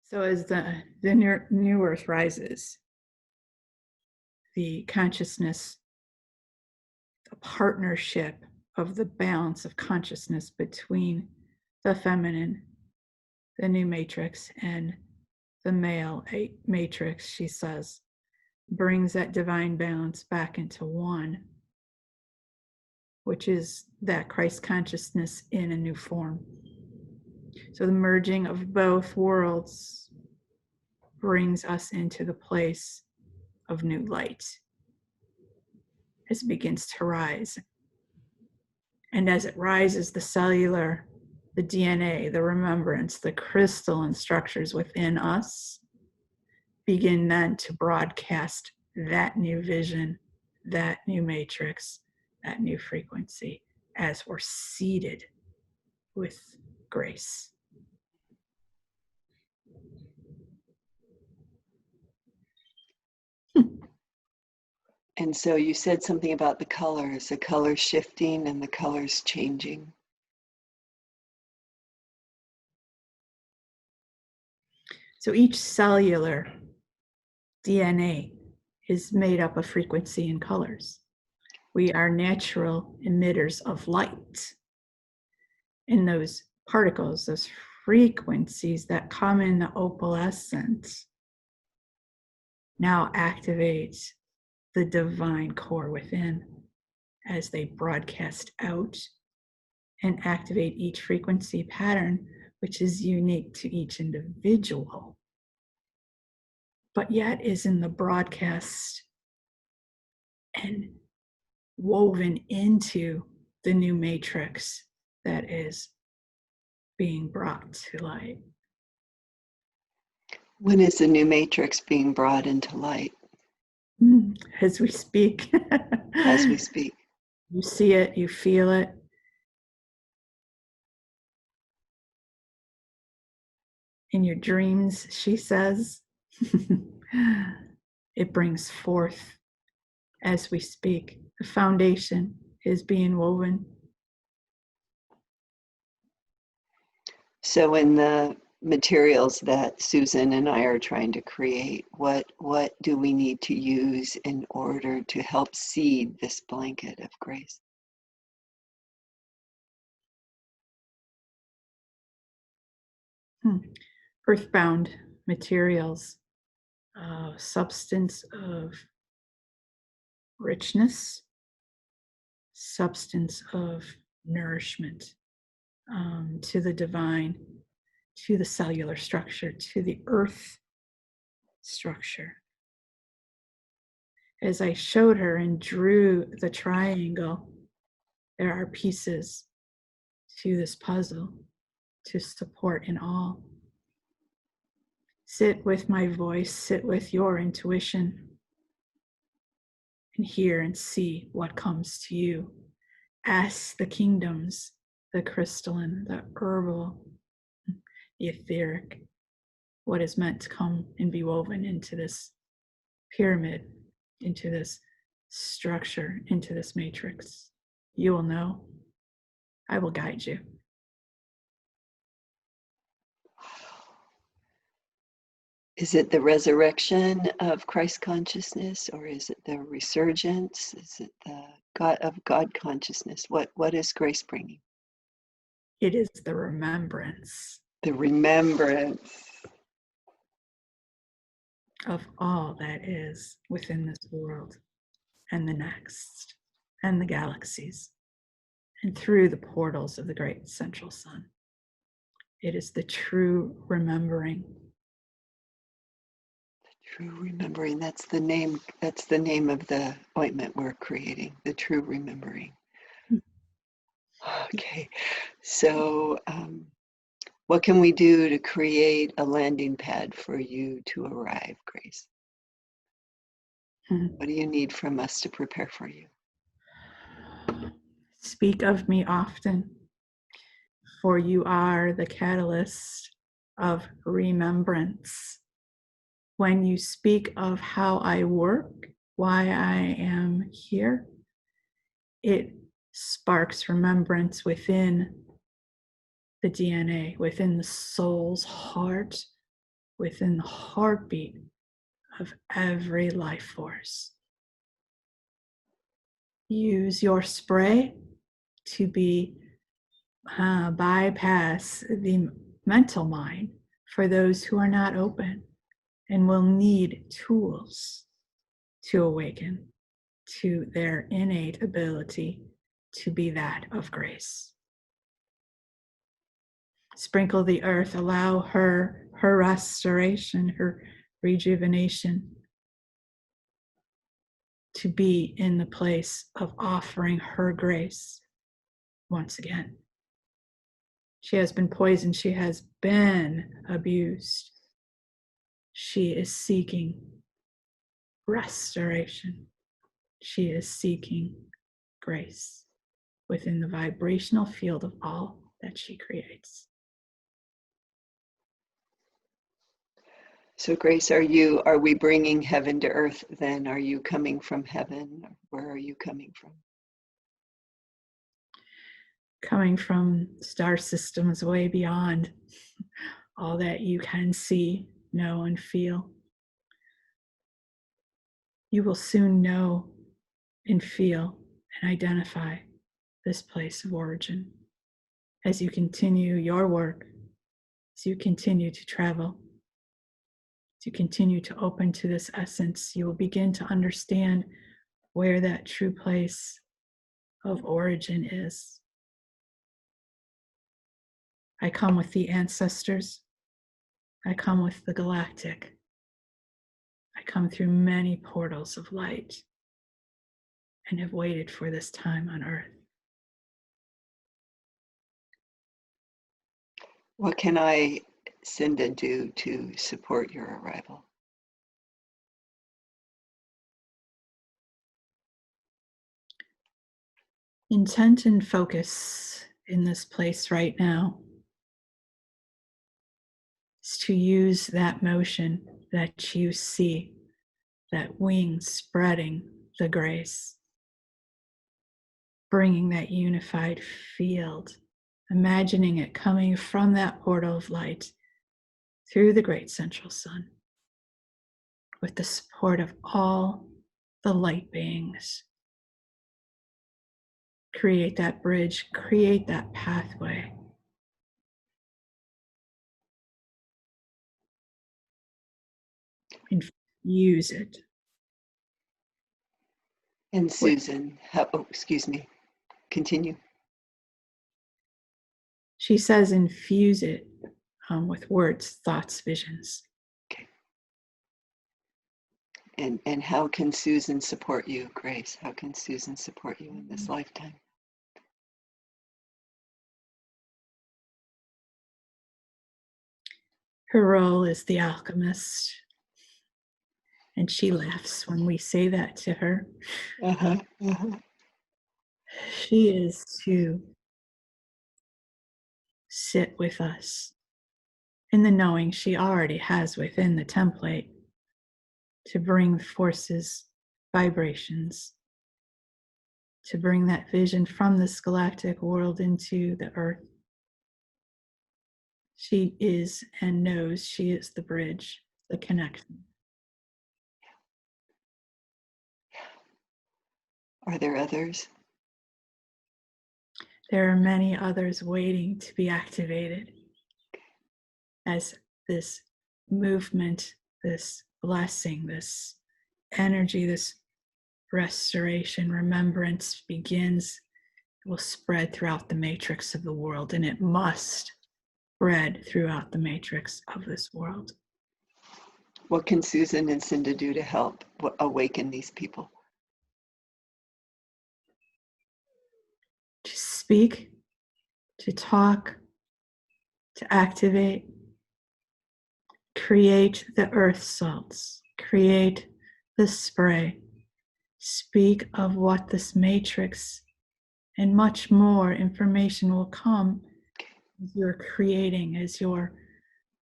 So as the new earth rises, the consciousness, the partnership of the balance of consciousness between the feminine, the new matrix, and the male matrix, she says, brings that divine balance back into one, which is that Christ consciousness in a new form. So the merging of both worlds brings us into the place of new light as it begins to rise. And as it rises, the cellular, the DNA, the remembrance, the crystalline structures within us begin then to broadcast that new vision, that new matrix, that new frequency as we're seated with grace. And so you said something about the colors shifting and the colors changing. So each cellular DNA is made up of frequency and colors. We are natural emitters of light. And those particles, those frequencies that come in the opalescent, now activate the divine core within as they broadcast out and activate each frequency pattern, which is unique to each individual, but yet is in the broadcast and woven into the new matrix that is being brought to light. When is the new matrix being brought into light? As we speak. As we speak. You see it, you feel it. In your dreams, she says. It brings forth as we speak. The foundation is being woven. So in the materials that Susan and I are trying to create, what do we need to use in order to help seed this blanket of grace? Earthbound materials, substance of richness, substance of nourishment to the divine, to the cellular structure, to the earth structure. As I showed her and drew the triangle, there are pieces to this puzzle to support in all. Sit with my voice, sit with your intuition, and hear and see what comes to you. Ask the kingdoms, the crystalline, the herbal, the etheric, what is meant to come and be woven into this pyramid, into this structure, into this matrix. You will know. I will guide you. Is it the resurrection of Christ consciousness, or is it the resurgence? Is it the God consciousness? What is grace bringing? It is the remembrance. The remembrance Of all that is within this world and the next and the galaxies and through the portals of the great central sun. It is the true remembering. True remembering, that's the name of the ointment we're creating, the true remembering. Okay, so what can we do to create a landing pad for you to arrive, Grace? What do you need from us to prepare for you? Speak of me often, for you are the catalyst of remembrance. When you speak of how I work, why I am here, it sparks remembrance within the DNA, within the soul's heart, within the heartbeat of every life force. Use your spray to bypass the mental mind for those who are not open and will need tools to awaken to their innate ability to be that of grace. Sprinkle the earth, allow her restoration, her rejuvenation to be in the place of offering her grace once again. She has been poisoned. She has been abused. She is seeking restoration. She is seeking grace within the vibrational field of all that she creates. So Grace, are we bringing heaven to earth then? Are you coming from heaven? Where are you coming from? Coming from star systems way beyond all that you can see, know, and feel. You will soon know and feel and identify this place of origin as you continue your work, as you continue to travel, as you continue to open to this essence. You will begin to understand where that true place of origin is. I come with the ancestors. I come with the galactic. I come through many portals of light and have waited for this time on earth. What can I, Cinda, do to support your arrival? Intent and focus in this place right now is to use that motion that you see, that wing spreading the grace, bringing that unified field, imagining it coming from that portal of light through the great central sun with the support of all the light beings. Create that bridge, create that pathway. Infuse it. And Susan, excuse me, continue. She says infuse it with words, thoughts, visions. Okay. And how can Susan support you, Grace? How can Susan support you in this lifetime? Her role is the alchemist, and she laughs when we say that to her. She is to sit with us in the knowing she already has within the template to bring forces, vibrations, to bring that vision from this galactic world into the earth. She is and knows she is the bridge, the connection. Are there others? There are many others waiting to be activated as this movement, this blessing, this energy, this restoration, remembrance begins. It will spread throughout the matrix of the world, and it must spread throughout the matrix of this world. What can Susan and Cinda do to help awaken these people? To speak, to talk, to activate, create the earth salts, create the spray, speak of what this matrix and much more information will come as you're creating, as you're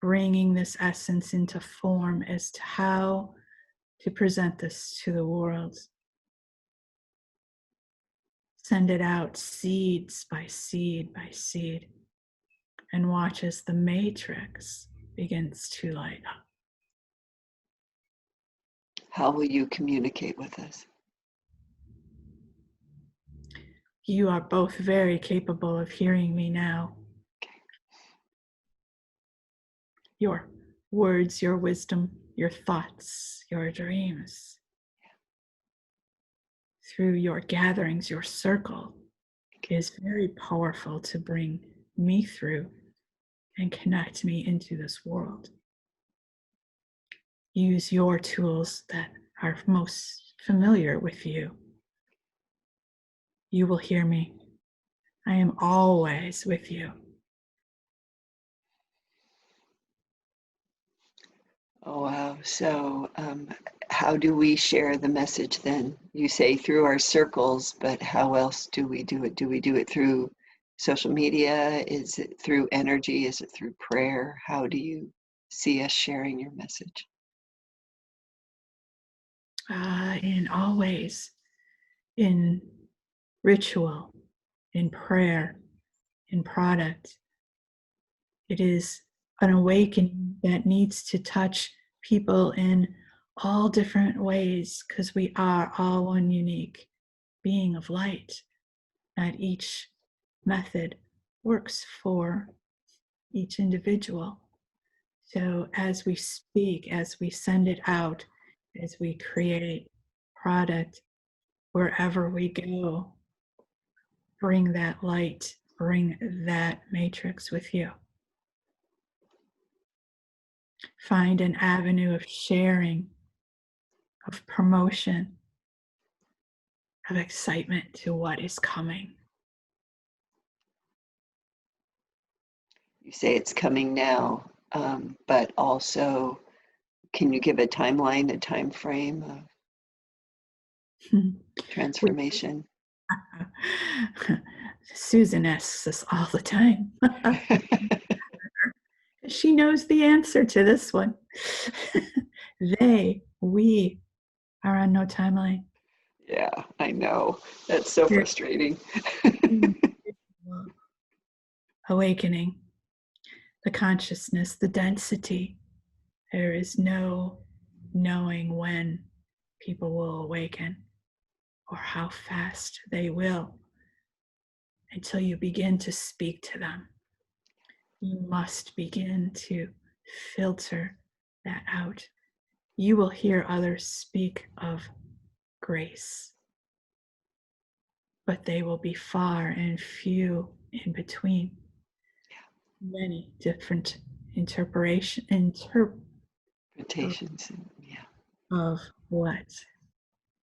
bringing this essence into form as to how to present this to the world. Send it out seeds by seed by seed, and watch as the matrix begins to light up. How will you communicate with us? You are both very capable of hearing me now. Your words, your wisdom, your thoughts, your dreams, through your gatherings, your circle is very powerful to bring me through and connect me into this world. Use your tools that are most familiar with you. You will hear me. I am always with you. Oh, wow. So how do we share the message then? You say through our circles, but how else do we do it? Do we do it through social media? Is it through energy? Is it through prayer? How do you see us sharing your message? In all ways, in ritual, in prayer, in product. It is an awakening that needs to touch people in all different ways because we are all one unique being of light. That each method works for each individual. So as we speak, as we send it out, as we create product, wherever we go, bring that light, bring that matrix with you. Find an avenue of sharing, of promotion, of excitement to what is coming. You say it's coming now, but also, can you give a timeline, a time frame of transformation? Susan asks us all the time. She knows the answer to this one. We are on no timeline. Yeah, I know. That's so frustrating. Awakening, the consciousness, the density. There is no knowing when people will awaken or how fast they will until you begin to speak to them. You must begin to filter that out. You will hear others speak of grace, but they will be far and few in between. Many different interpretations Yeah. of what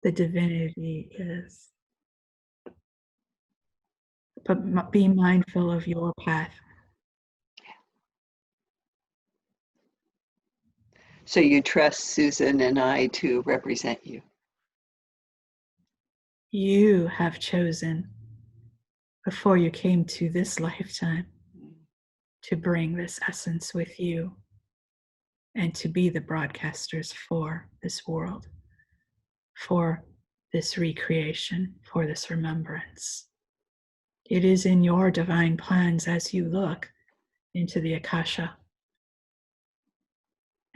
the divinity is. But be mindful of your path. So you trust Susan and I to represent you? You have chosen before you came to this lifetime to bring this essence with you and to be the broadcasters for this world, for this recreation, for this remembrance. It is in your divine plans as you look into the Akasha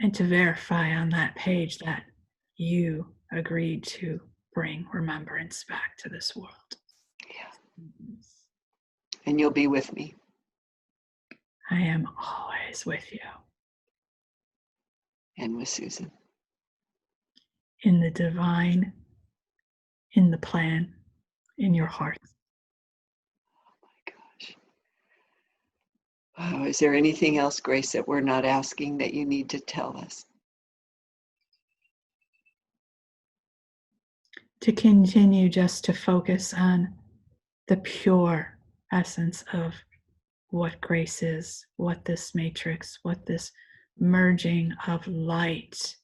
and to verify on that page that you agreed to bring remembrance back to this world. Yeah. And you'll be with me. I am always with you. And with Susan. In the divine, in the plan, in your heart. Oh my gosh. Wow, is there anything else, Grace, that we're not asking that you need to tell us? To continue just to focus on the pure essence of what grace is, what this matrix, what this merging of light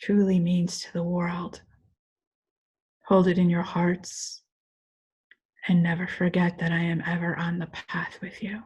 truly means to the world. Hold it in your hearts and never forget that I am ever on the path with you.